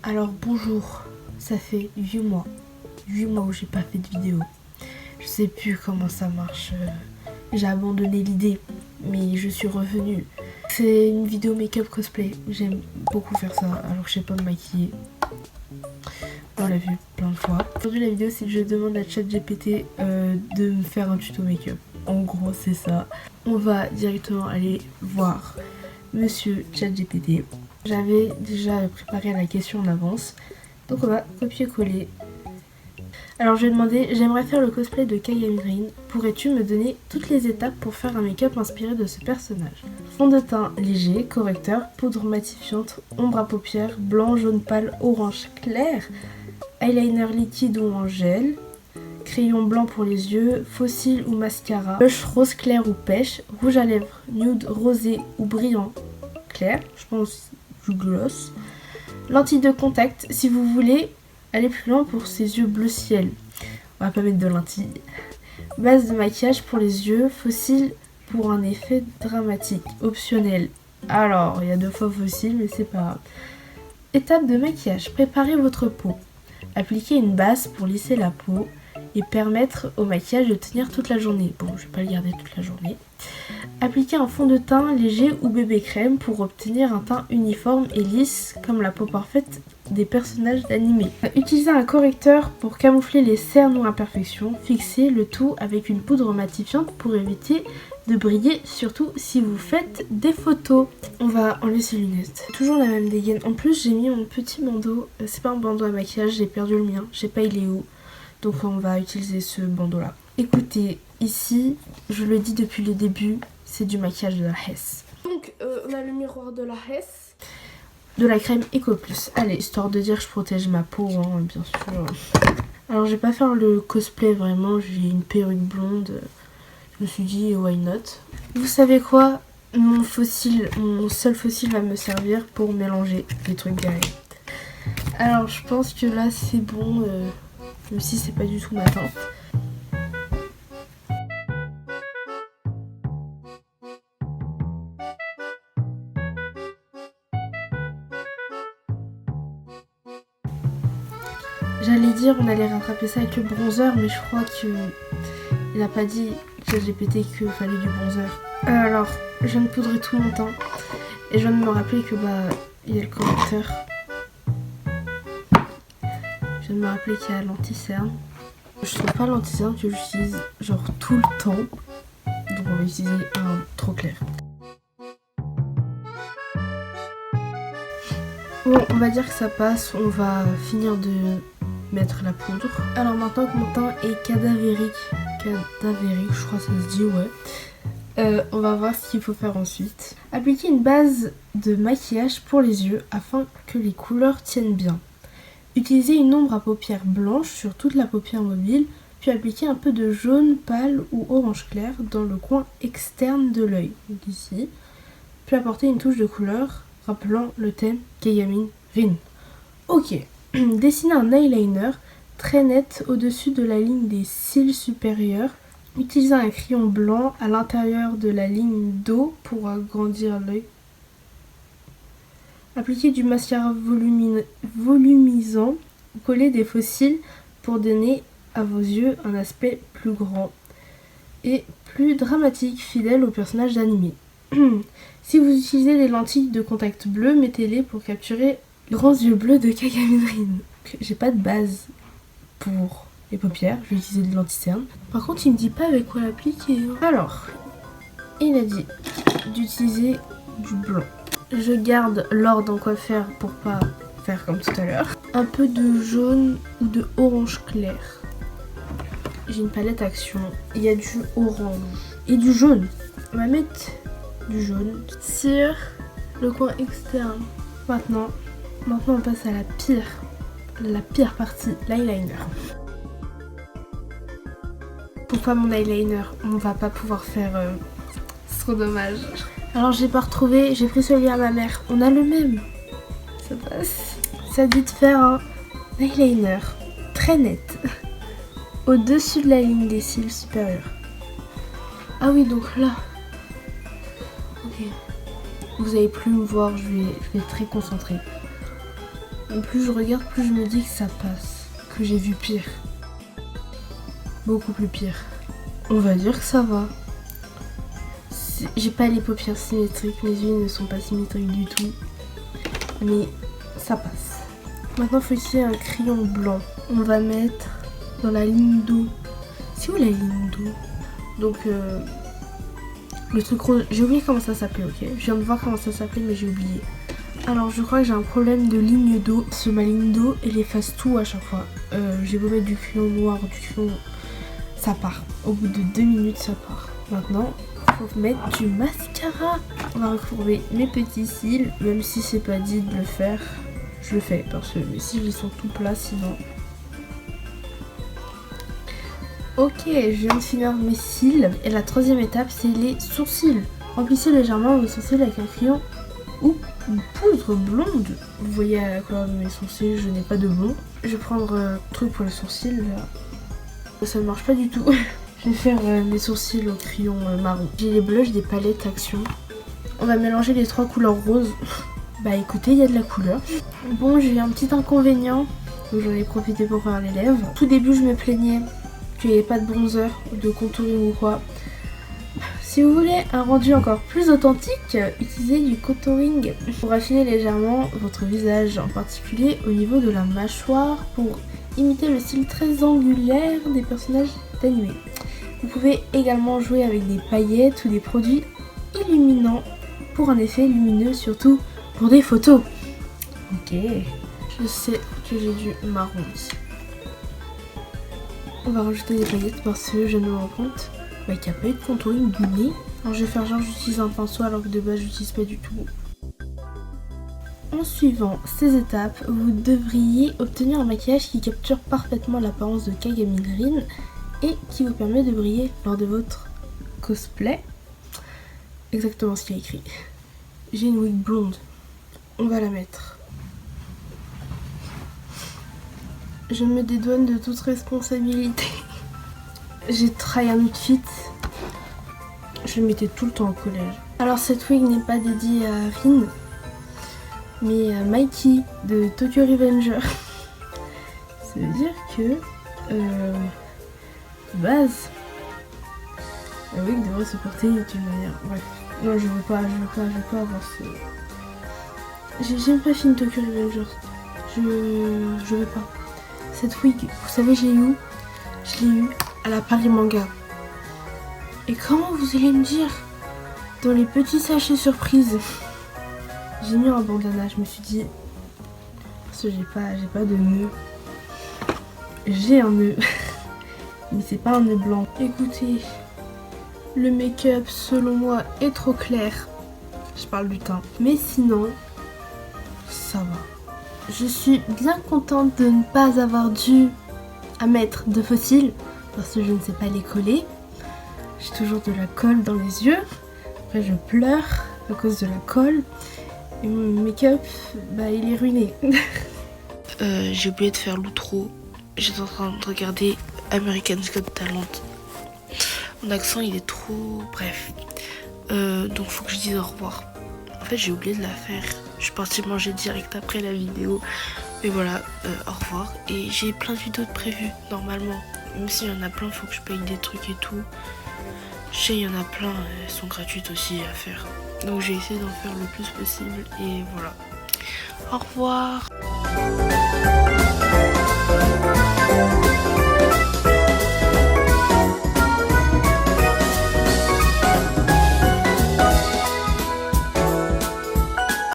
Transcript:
Alors bonjour, ça fait 8 mois où j'ai pas fait de vidéo. Je sais plus comment ça marche, j'ai abandonné l'idée, mais je suis revenue. C'est une vidéo make-up cosplay, j'aime beaucoup faire ça alors que je sais pas me maquiller. On l'a vu plein de fois. Aujourd'hui la vidéo c'est que je demande à ChatGPT de me faire un tuto make-up. En gros c'est ça. On va directement aller voir Monsieur ChatGPT. J'avais déjà préparé la question en avance, donc on va copier-coller. Alors je vais demander, j'aimerais faire le cosplay de Kagami Rin. Pourrais-tu me donner toutes les étapes pour faire un make-up inspiré de ce personnage? Fond de teint léger, correcteur, poudre matifiante, ombre à paupières, blanc, jaune pâle, orange clair, eyeliner liquide ou en gel, crayon blanc pour les yeux, faux cils ou mascara, blush rose clair ou pêche, rouge à lèvres nude, rosé ou brillant clair, je pense du gloss, lentilles de contact si vous voulez aller plus loin pour ses yeux bleu ciel. On va pas mettre de lentilles. Base de maquillage pour les yeux, faux cils pour un effet dramatique, optionnel. Alors, il y a 2 fois faux cils, mais c'est pas grave. Étape de maquillage, préparez votre peau. Appliquez une base pour lisser la peau et permettre au maquillage de tenir toute la journée. Bon, je vais pas le garder toute la journée. Appliquez un fond de teint léger ou bébé crème pour obtenir un teint uniforme et lisse comme la peau parfaite des personnages d'anime. Utilisez un correcteur pour camoufler les cernes ou imperfections. Fixez le tout avec une poudre matifiante pour éviter de briller, surtout si vous faites des photos. On va enlever ses lunettes. Toujours la même dégaine. En plus, j'ai mis mon petit bandeau. C'est pas un bandeau à maquillage, j'ai perdu le mien. Je sais pas il est où. Donc on va utiliser ce bandeau là. Écoutez, ici, je le dis depuis le début, c'est du maquillage de la Hesse. Donc on a le miroir de la Hesse. De la crème Eco Plus. Allez, histoire de dire que je protège ma peau, hein, bien sûr. Alors je vais pas faire le cosplay vraiment, j'ai une perruque blonde. Je me suis dit why not. Vous savez quoi? Mon seul fossile va me servir pour mélanger les trucs derrière. Alors je pense que là c'est bon, même si c'est pas du tout ma teinte. J'allais dire on allait rattraper ça avec le bronzer, mais je crois qu'il a pas dit ChatGPT qu'il fallait du bronzer. Alors, je viens de poudrer tout mon teint et je viens de me rappeler que il y a le correcteur. Je viens de me rappeler qu'il y a l'anti-cerne. Je trouve pas l'anti-cerne que j'utilise genre tout le temps, donc on va utiliser un trop clair. Bon, on va dire que ça passe, on va finir de mettre la poudre. Alors maintenant que mon teint est cadavérique, je crois que ça se dit, ouais. On va voir ce qu'il faut faire ensuite. Appliquer une base de maquillage pour les yeux afin que les couleurs tiennent bien. Utilisez une ombre à paupières blanche sur toute la paupière mobile, puis appliquer un peu de jaune pâle ou orange clair dans le coin externe de l'œil, donc ici. Puis apporter une touche de couleur rappelant le thème Kagami Rin. Ok. Dessinez un eyeliner très net au-dessus de la ligne des cils supérieurs. Utilisez un crayon blanc à l'intérieur de la ligne d'eau pour agrandir l'œil. Appliquez du mascara volumisant. Collez des faux cils pour donner à vos yeux un aspect plus grand et plus dramatique, fidèle au personnage d'anime. Si vous utilisez des lentilles de contact bleu, mettez-les pour capturer les grands yeux bleus de Kagami Rin. J'ai pas de base pour les paupières, je vais utiliser de l'anti-cerne. Par contre, il me dit pas avec quoi l'appliquer. Alors, il a dit d'utiliser du blanc. Je garde l'ordre en quoi faire pour pas faire comme tout à l'heure. Un peu de jaune ou de orange clair. J'ai une palette Action. Il y a du orange et du jaune. On va mettre du jaune sur le coin externe. Maintenant on passe à la pire partie, l'eyeliner. Pour pas mon eyeliner, on va pas pouvoir faire, c'est trop dommage. Alors j'ai pas retrouvé, j'ai pris celui à ma mère, on a le même. Ça passe. Ça dit de faire un eyeliner très net au-dessus de la ligne des cils supérieurs. Ah oui, donc là. Ok. Vous allez plus me voir, je vais être très concentrée. Et plus je regarde, plus je me dis que ça passe. Que j'ai vu pire. Beaucoup plus pire. On va dire que ça va. J'ai pas les paupières symétriques, mes yeux ne sont pas symétriques du tout. Mais ça passe. Maintenant il faut utiliser un crayon blanc. On va mettre dans la ligne d'eau. C'est où la ligne d'eau? Donc le truc rose, j'ai oublié comment ça s'appelait, ok? Je viens de voir comment ça s'appelait mais j'ai oublié. Alors je crois que j'ai un problème de ligne d'eau. Sur ma ligne d'eau, elle efface tout à chaque fois. J'ai beau mettre du crayon noir, du crayon... Ça part. Au bout de 2 minutes, ça part. Maintenant, il faut mettre du mascara. On va recourber mes petits cils. Même si c'est pas dit de le faire, je le fais. Parce que mes cils, ils sont tout plats sinon. Ok, je viens de finir mes cils. Et la troisième étape, c'est les sourcils. Remplissez légèrement vos sourcils avec un crayon ou une poudre blonde. Vous voyez à la couleur de mes sourcils, je n'ai pas de blond. Je vais prendre un truc pour les sourcils là. Ça ne marche pas du tout. Je vais faire mes sourcils au crayon marron. J'ai les blushs des palettes Action. On va mélanger les 3 couleurs roses. Bah écoutez, il y a de la couleur. Bon, j'ai eu un petit inconvénient. Donc j'en ai profité pour faire les lèvres. Tout début, je me plaignais qu'il n'y avait pas de bronzer, de contouring ou quoi. Si vous voulez un rendu encore plus authentique, utilisez du contouring pour affiner légèrement votre visage, en particulier au niveau de la mâchoire pour imiter le style très angulaire des personnages d'anime. Vous pouvez également jouer avec des paillettes ou des produits illuminants pour un effet lumineux, surtout pour des photos. Ok, je sais que j'ai du marron ici. On va rajouter des paillettes parce que je me rends compte qu'il n'y a pas eu de contouring du nez. Alors je vais faire genre j'utilise un pinceau alors que de base j'utilise pas du tout. En suivant ces étapes, vous devriez obtenir un maquillage qui capture parfaitement l'apparence de Kagami Green et qui vous permet de briller lors de votre cosplay. Exactement ce qu'il y a écrit. J'ai une wig blonde. On va la mettre. Je me dédouane de toute responsabilité. J'ai try un outfit. Je le mettais tout le temps au collège. Alors cette wig n'est pas dédiée à Rin, mais à Mikey de Tokyo Revenger. Ça veut dire que de base la wig devrait se porter d'une manière. Bref. Non, je veux pas avoir ce. J'aime pas film Tokyo Revenger. Je veux pas. Cette wig, vous savez j'ai eu où? Je l'ai eu à la Paris Manga. Et comment vous allez me dire? Dans les petits sachets surprises. J'ai mis un bandana, je me suis dit, parce que j'ai pas de nœud. J'ai un nœud, mais c'est pas un nœud blanc. Écoutez, le make-up selon moi est trop clair. Je parle du teint. Mais sinon, ça va. Je suis bien contente de ne pas avoir dû à mettre de faux cils, parce que je ne sais pas les coller. J'ai toujours de la colle dans les yeux. Après je pleure à cause de la colle. Et mon make-up, bah il est ruiné. J'ai oublié de faire l'outro. J'étais en train de regarder American's Got Talent. Mon accent il est trop... Bref. Donc faut que je dise au revoir. En fait j'ai oublié de la faire. Je suis partie manger direct après la vidéo. Et voilà, au revoir. Et j'ai plein de vidéos de prévues normalement. Même s'il y en a plein, faut que je paye des trucs et tout. Je sais, il y en a plein, elles sont gratuites aussi à faire. Donc j'ai essayé d'en faire le plus possible et voilà. Au revoir.